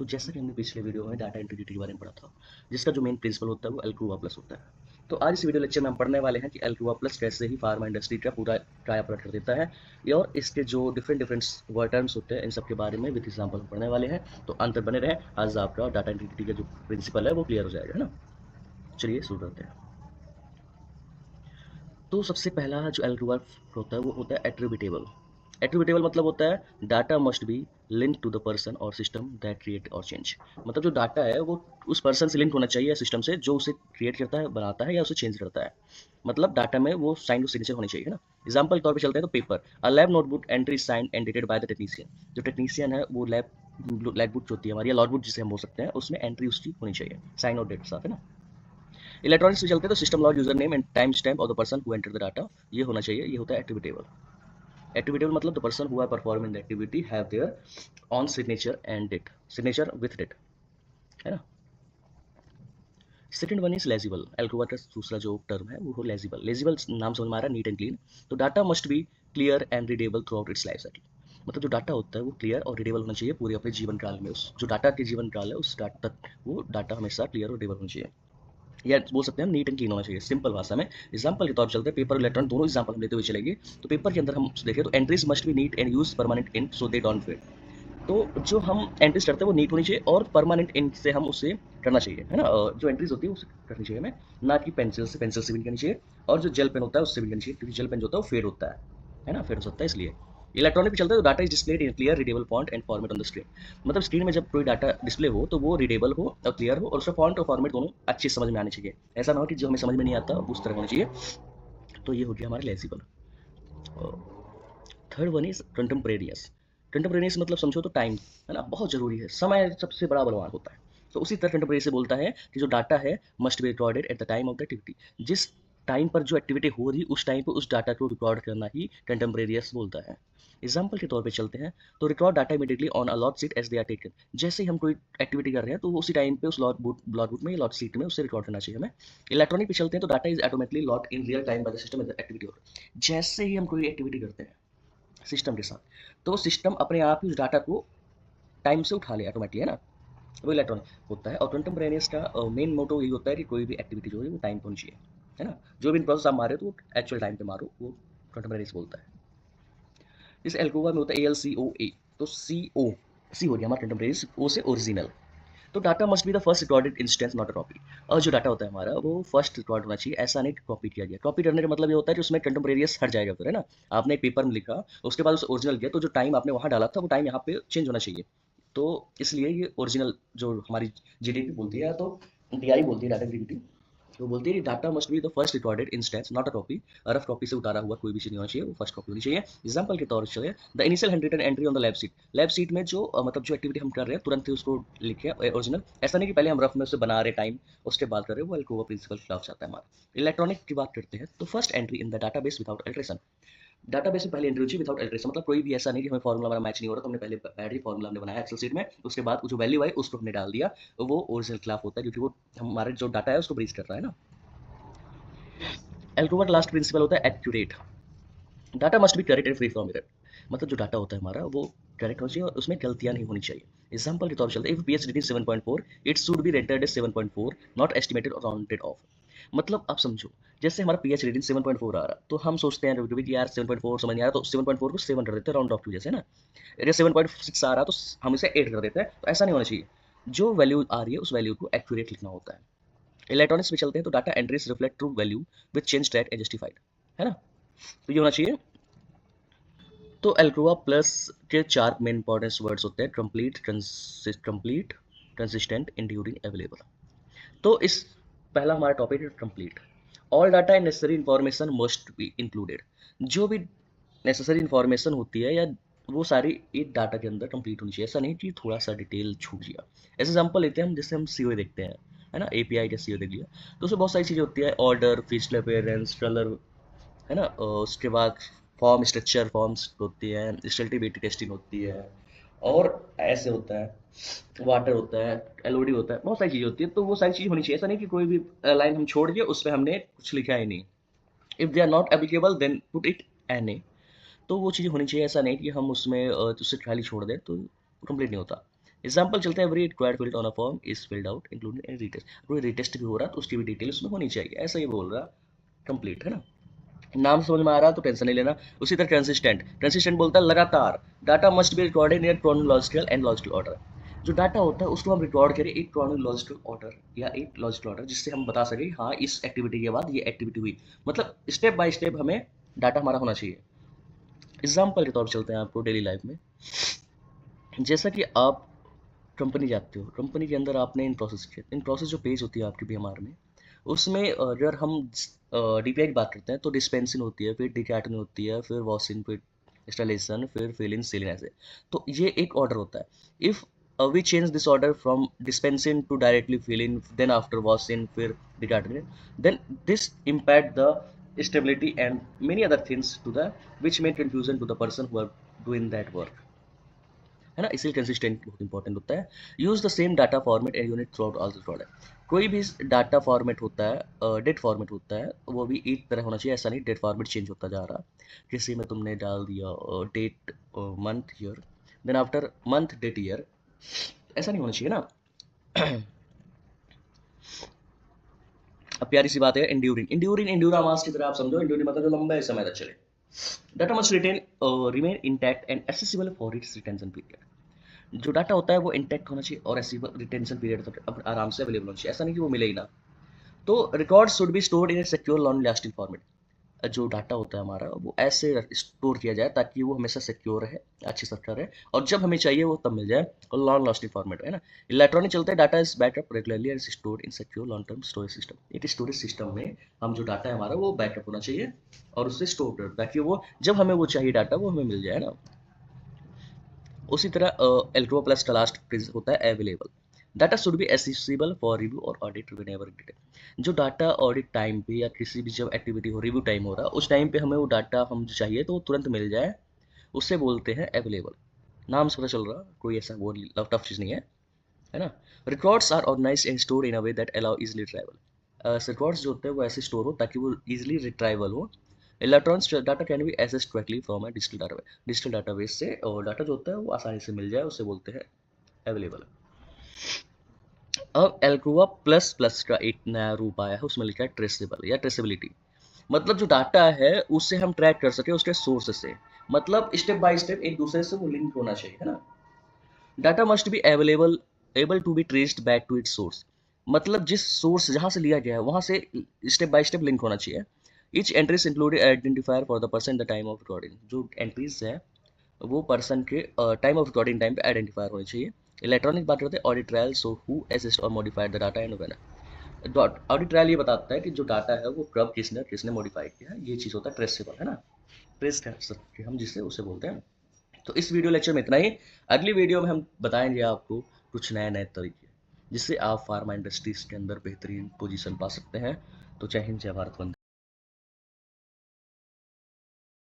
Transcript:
तो जैसा कि हमने पिछले वीडियो में डाटा इंटीग्रिटी के बारे में पढ़ा था, जिसका जो मेन प्रिंसिपल होता है वो एलक्यूआ प्लस होता है। तो आज इस वीडियो लेक्चर में हम पढ़ने वाले हैं कि एलक्यूआ प्लस कैसे ही फार्मा इंडस्ट्री का पूरा ट्राई कर देता है, और इसके जो डिफरेंट डिफरेंट वर्ड टर्म्स होते हैं इन सब के बारे में विद एग्जाम्पल हम पढ़ने वाले हैं। तो अंत तक बने रहें, आज आपका डाटा इंटीग्रिटी का जो प्रिंसिपल है वो क्लियर हो जाएगा, है ना। चलिए शुरू करते हैं। तो सबसे पहला जो एलक्यूआ होता है वो होता है एट्रीब्यूटेबल। एट्रीब्यूटेबल मतलब होता है data must be link to the person और सिस्टम दैट क्रिएट और चेंज। मतलब जो डाटा है वो उस पर्सन से लिंक होना चाहिए, सिस्टम से जो उसे क्रिएट करता है, बनाता है या उसे चेंज करता है। मतलब डाटा में वो साइन और सिग्नेचर होनी चाहिए, है ना। एग्जाम्पल के तौर पे चलते हैं तो paper, a lab notebook entry sign and dated by the technician. जो टेक्नीशियन है वो लैब बुक जो होती है हमारी, या लॉग बुक जिसे हम बोल सकते हैं, उसमें एंट्री उसकी होनी चाहिए, साइन और डेट के साथ, है ना। इलेक्ट्रॉनिक्स में चलते हैं तो system log, user name and time stamp of the person who enter the data, ये होना चाहिए। ये होता है एट्रीब्यूटेबल। एट्रीब्यूटेबल मतलब the person who are performing the activity have their own signature and date, signature with date, है ना। Second one is legible. ALCOA का दूसरा जो टर्म है वो लेजिबल। लेजिबल नाम समझ में आ रहा है, नीट एंड क्लीन। तो data must B clear and readable through out it's life cycle. मतलब जो डाटा होता है वो क्लियर और रीडेबल होना चाहिए पूरे अपने जीवन काल में। उस जो डाटा के जीवन काल है उस डाटा तक वो डाटा हमेशा क्लियर और रीडेबल होना चाहिए, या बोल सकते हैं हम नीट एंड क्लीन होना चाहिए, सिंपल भाषा में। एग्जाम्पल के तौर पर चलते हैं, पेपर और इलेक्ट्रॉन दोनों एग्जाम्पल हम लेते हुए चलेंगे। तो पेपर के अंदर हम देखें तो entries must be neat and use permanent ink so they don't fade. तो जो हम एंट्रीज करते हैं वो नीट होनी चाहिए और परमानेंट इंक से हम उसे करना चाहिए, है ना। जो एंट्रीज होती है उसे करनी चाहिए हमें, ना कि पेंसिल से भी नहीं करनी चाहिए, और जो जेल पेन होता है उससे भी करनी चाहिए, क्योंकि जेल पेन जो होता है वो फेड होता है ना, फेड हो सकता है इसलिए। इलेक्ट्रॉनिक पे चलता है तो data is displayed in clear readable font and format on the screen. मतलब स्क्रीन में जब कोई डाटा डिस्प्ले हो तो वो रीडेबल हो और क्लियर हो, और उसका फॉन्ट और फॉर्मेट दोनों अच्छे समझ में आने चाहिए। ऐसा ना हो कि जो हमें समझ में नहीं आता उस तरह होना चाहिए। तो ये हो गया हमारा legible. Third one is contemporaneous. Contemporaneous मतलब समझो तो टाइम, है ना, बहुत जरूरी है। समय सबसे बड़ा बलवान होता है। तो उसी तरह कंटेम्परेरी से बोलता है कि जो डाटा है must be recorded at the time of the activity. जिस टाइम पर जो एक्टिविटी हो रही उस टाइम पर उस डाटा को रिकॉर्ड करना ही कंटेम्परेरियस बोलता है। एग्जाम्पल के तौर पे चलते हैं तो record data immediately on a log sheet as they are taken. जैसे ही हम कोई एक्टिविटी कर रहे हैं तो उसी टाइम पे उस लॉट बुक में, लॉट सीट में उसे रिकॉर्ड करना चाहिए हमें। इलेक्ट्रॉनिक पे चलते हैं तो data is automatically lot in real time by the system activity. जैसे ही हम कोई एक्टिविटी करते हैं सिस्टम के साथ, तो सिस्टम अपने आप ही उस डाटा को टाइम से उठा ले ऑटोमेटिकली, है ना। वो इलेक्ट्रॉनिक होता है। और कंटेम्परेनियस का मेन मोटो यही होता है कि कोई भी एक्टिविटी जो है वो टाइम पे होनी चाहिए, है ना। जो भी प्रोसेस आप मारे तो वो एक्चुअल टाइम पे मारो, वो कंटेम्परेनियस बोलता है। इस एल्कोवा में होता है ALCOA। तो सी हो गया हमारा कंटेम्परेनियस, ओ से ओरिजिनल। तो data must be the first recorded instance not a copy. और जो डाटा होता है हमारा वो फर्स्ट रिकॉर्ड होना चाहिए, ऐसा नहीं कॉपी किया गया। कॉपी करने का मतलब ये होता है कि उसमें कंटेम्परेरियस हट जाएगा फिर, है ना। आपने एक पेपर में लिखा, उसके बाद उसे ओरिजिनल किया, तो जो टाइम आपने वहाँ डाला था वो टाइम यहाँ पे चेंज होना चाहिए। तो इसलिए ये ओरिजिनल जो हमारी GDP बोलती है, तो DI बोलती है, डाटा इंटीग्रिटी, तो बोलती है कि data must be the first recorded instance not a copy. Rough copy से उतारा हुआ कोई भी चीज नहीं होना चाहिए, वो फर्स्ट कॉपी होनी चाहिए। एग्जाम्पल के तौर से the initial handwritten entry on the lab sheet. Lab sheet में जो मतलब जो एक्टिविटी हम कर रहे हैं तुरंत ही उसको लिखे ओरिजिनल। ऐसा नहीं कि पहले हम रफ में उसे बना रहे टाइम उसके बाद कर रहे हैं, वो एल्कोवा प्रिंसिपल के खिलाफ जाता है हमारा। इलेक्ट्रॉनिक की बात करते हैं तो first entry in the database without alteration. Database में पहले एंट्री होती है विदाउट अल्ट्रेशन। मतलब कोई भी ऐसा नहीं कि हमें फॉर्मूला हमारा मैच नहीं हो रहा तो हमने पहले बैठ ही फॉर्मूला हमने बनाया एक्सेल शीट में, उसके बाद जो वैल्यू आई उसको हमने डाल दिया, वो ओरिजिनल खिलाफ होता है, क्योंकि वो हमारे जो डाटा है उसको ब्रीच कर रहा है ना। एल्कोवा का लास्ट प्रिंसिपल होता है accurate. Data must B correct and free from error. मतलब जो डाटा होता है हमारा वो करेक्ट होना चाहिए और उसमें गलतियां नहीं होनी चाहिए। एग्जाम्पल के तौर पर चलते हैं, if pH rating 7.4 it should be rated as 7.4 not estimated और राउंडेड ऑफ। मतलब आप समझो, जैसे हमारा पीएच रेटिंग 7.4 आ रहा तो हम सोचते हैं कभी कि यार 7.4 समझ नहीं आ रहा, तो 7.4 को 7 कर देते हैं राउंड ऑफ टू, जैसे ना। अगर 7.6 आ रहा तो हम इसे 8 कर देते हैं, तो ऐसा नहीं होना चाहिए। जो वैल्यू आ रही है उस वैल्यू को एक्यूरेट लिखना होता है। इलेक्ट्रॉनिक्स में चलते हैं तो data entries reflect true value with change track and justified, है ना। तो ये होना चाहिए। तो एल्क्रोआ प्लस के चार मेन इंपॉर्टेंस वर्ड्स होते हैं, complete, complete, consistent, enduring, available. तो इस पहला हमारा टॉपिक है complete. All data and necessary information must be included. जो भी नेसेसरी इंफॉर्मेशन होती है या वो सारी एक डाटा के अंदर कंप्लीट होनी चाहिए। ऐसा नहीं कि थोड़ा सा डिटेल छूट गया। ऐसे एग्जांपल लेते हैं हम, जैसे हम सीओ देखते हैं, है ना, API का सीओ देख लिया, तो उसमें बहुत सारी चीज़ें होती है, ऑर्डर, फिजिकल अपीयरेंस, कलर, है ना। उसके बाद फॉर्म स्ट्रक्चर फॉर्म्स होती है, स्टेबिलिटी टेस्टिंग होती है, और ऐसे होता है, वाटर होता है, LOD होता है, बहुत सारी चीज़ें होती है। तो वो सारी चीज़ होनी चाहिए। ऐसा नहीं कि कोई भी लाइन हम छोड़ दिए उसमें हमने कुछ लिखा ही नहीं। If they are not applicable then put it NA। तो वो चीज़ें होनी चाहिए। ऐसा नहीं कि हम उसमें उससे खाली छोड़ दें तो कंप्लीट नहीं होता। एग्जाम्पल चलते हैं, every required field on a form is filled out including any retest, कोई रिटेस्ट भी हो रहा है तो उसकी भी डिटेल उसमें होनी चाहिए, ऐसा ही बोल रहा, कंप्लीट है ना। नाम समझ में आ रहा तो टेंशन नहीं लेना। उसी तरह ट्रांसिस्टेंट, ट्रांसिस्टेंट बोलता है लगातार, data must be recorded in chronological and logical order. जो डाटा होता है उसको हम रिकॉर्ड करें एक क्रोनोलॉजिकल ऑर्डर या एक लॉजिकल ऑर्डर, जिससे हम बता सकें हाँ इस एक्टिविटी के बाद ये एक्टिविटी हुई, मतलब स्टेप बाय स्टेप हमें डाटा हमारा होना चाहिए। एग्जाम्पल के तौर पर चलते हैं आपको डेली लाइफ में, जैसा कि आप कंपनी जाते हो, कंपनी के अंदर आपने इन प्रोसेस किया, इन प्रोसेस जो पेज होती है आपकी बीएमआर में, उसमें अगर हम डीपीआई की बात करते हैं तो डिस्पेंसिंग होती है, फिर डिकैटन होती है, फिर वॉशिंग, फिर इंस्टॉलेशन, फिर फिलिंग सीलिंग, ऐसे। तो ये एक ऑर्डर होता है। If we change this order from dispensing to directly filling then after washing फिर decanting, then this impact the stability and many other things to the which make confusion to the person who are doing that work, है ना। इसलिए consistent बहुत important होता है। Use the same data format and unit throughout all the product, कोई भी data format होता है, डेट फॉर्मेट होता है, वो भी एक तरह होना चाहिए, ऐसा नहीं डेट फॉर्मेट चेंज होता जा रहा। किसी में तुमने डाल दिया date month year, then after month date year, ऐसा नहीं होना चाहिए ना। अब प्यारी सी बात है इंड्यूरिंग, इंड्यूरिंग इंड्यूरा मास की तरह आप समझो, इंड्यूरिंग मतलब जो लंबे समय तक चले। Data must retain remain intact and accessible for its retention period, जो डाटा होता है वो इंटैक्ट होना चाहिए और ऐसी रिटेंशन पीरियड तक अब आराम से अवेलेबल होना चाहिए, ऐसा नहीं कि वो मिले ही ना। तो record should be stored in A secure long lasting format, जो डाटा होता है हमारा वो ऐसे स्टोर किया जाए ताकि वो हमेशा सिक्योर रहे, अच्छी सुरक्षा रहे, और जब हमें चाहिए वो तब मिल जाए, और लॉन्ग लास्टिंग फॉर्मेट है ना। इलेक्ट्रॉनिक चलते हैं, data is backup regularly and stored in secure long term storage system, एक स्टोरेज सिस्टम में हम जो डाटा है हमारा वो बैकअप होना चाहिए और उससे स्टोर कर, ताकि वो जब हमें वो चाहिए डाटा वो हमें मिल जाए ना। उसी तरह एल्ट्रो प्लस का लास्ट होता है available, data should be accessible for review और ऑडिट व्हेनेवर नीडेड, जो डाटा ऑडिट टाइम पे या किसी भी जब एक्टिविटी हो, रिव्यू टाइम हो रहा है, उस टाइम पे हमें वो डाटा हम जो चाहिए तो वो तुरंत मिल जाए, उससे बोलते हैं अवेलेबल। नाम से पता चल रहा कोई ऐसा वो टफ चीज़ नहीं है ना। Records are organised and stored in a way that allow easily travel, records जो होते हैं वो ऐसे स्टोर हो ताकि वो इजीली रिट्राइवल हो। Electronics data can be access directly from a digital database, digital database से, और डाटा जो होता है वो आसानी से मिल जाए, उससे बोलते हैं अवेलेबल। अब एल्क्रोआ प्लस प्लस का एक नया रूप आया है, उसमें लिखा है ट्रेसेबल या ट्रेसेबिलिटी, मतलब जो डाटा है उससे हम ट्रैक कर सके उसके सोर्स से, मतलब स्टेप बाय स्टेप एक दूसरे से वो लिंक होना चाहिए, है ना। Data must be available able to be traced back to its source, मतलब जिस सोर्स जहाँ से लिया गया है वहाँ से स्टेप बाय स्टेप लिंक होना चाहिए। Each entries included identifier for the person the time of recording, जो एंट्रीज है वो पर्सन के टाइम ऑफ रिकॉर्डिंग टाइम पे आइडेंटिफायर होनी चाहिए। इलेक्ट्रॉनिक बात करते हैं, audit trial so who assist और modified the data and when, dot audit trial ये बताता है कि जो डाटा है वो कब किसने किसने मॉडिफाई किया है, ये चीज़ होता है ट्रेसेबल, है ना। ट्रेस कर सकते हम जिससे उसे बोलते हैं। तो इस वीडियो लेक्चर में इतना ही, अगली वीडियो में हम बताएंगे आपको कुछ नए नए तरीके जिससे आप फार्मा इंडस्ट्रीज के अंदर बेहतरीन पोजीशन पा सकते हैं। तो जय हिंद, जय भारत, वंदे।